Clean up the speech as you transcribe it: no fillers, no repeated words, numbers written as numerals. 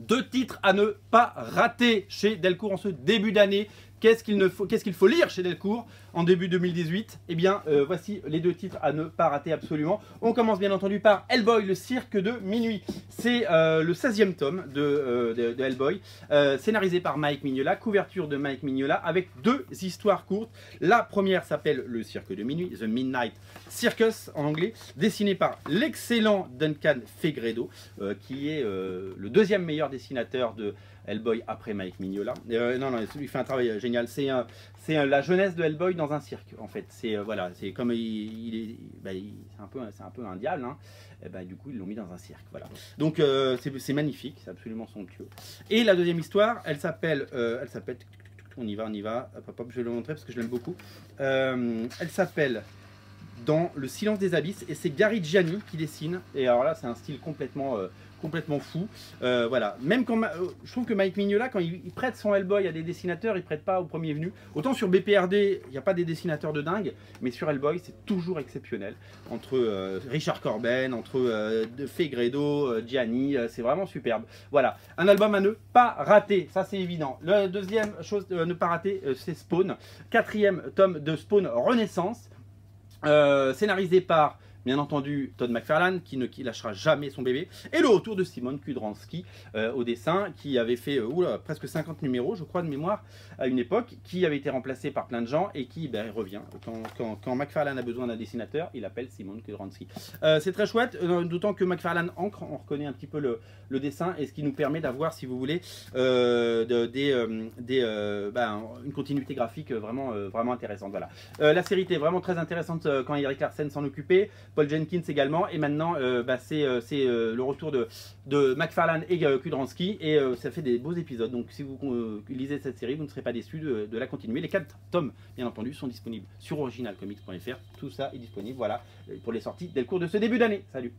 Deux titres à ne pas rater chez Delcourt en ce début d'année. Qu'est-ce qu'il faut lire chez Delcourt en début 2018? Eh bien, voici les deux titres à ne pas rater absolument. On commence bien entendu par Hellboy, le cirque de minuit. C'est le 16e tome de Hellboy, scénarisé par Mike Mignola, couverture de Mike Mignola, avec deux histoires courtes. La première s'appelle Le cirque de minuit, The Midnight Circus en anglais, dessiné par l'excellent Duncan Fegredo, qui est le deuxième meilleur dessinateur de Hellboy après Mike Mignola. Non, il fait un travail génial. C'est la jeunesse de Hellboy dans un cirque, en fait. C'est voilà, c'est comme c'est un peu un diable, hein. Et ben, du coup, ils l'ont mis dans un cirque. Voilà. Donc c'est magnifique, c'est absolument somptueux. Et la deuxième histoire, elle s'appelle, on y va. Hop, je vais le montrer parce que je l'aime beaucoup. Elle s'appelle Dans le silence des abysses et c'est Gary Gianni qui dessine. Et alors là, c'est un style complètement fou. Voilà. Même quand je trouve que Mike Mignola, quand il prête son Hellboy à des dessinateurs, il prête pas au premier venu. Autant sur BPRD, il n'y a pas des dessinateurs de dingue, mais sur Hellboy, c'est toujours exceptionnel. Entre Richard Corben, entre Fegredo, Gianni, c'est vraiment superbe. Voilà. Un album à ne pas rater, ça c'est évident. La deuxième chose à ne pas rater, c'est Spawn. Quatrième tome de Spawn Renaissance. Scénarisé par, bien entendu, Todd McFarlane, qui ne lâchera jamais son bébé, et le retour de Szymon Kudranski au dessin, qui avait fait presque 50 numéros, je crois, de mémoire, à une époque, qui avait été remplacé par plein de gens, et qui revient. Quand McFarlane a besoin d'un dessinateur, il appelle Szymon Kudranski. C'est très chouette, d'autant que McFarlane ancre, on reconnaît un petit peu le dessin, et ce qui nous permet d'avoir, si vous voulez, une continuité graphique vraiment intéressante. Voilà. La série était vraiment très intéressante quand Erik Larsen s'en occupait, Paul Jenkins également, et maintenant c'est le retour de McFarlane et Kudranski, et ça fait des beaux épisodes. Donc si vous lisez cette série, vous ne serez pas déçus de la continuer. Les 4 tomes, bien entendu, sont disponibles sur originalcomics.fr. Tout ça est disponible, voilà, pour les sorties Delcourt de ce début d'année. Salut!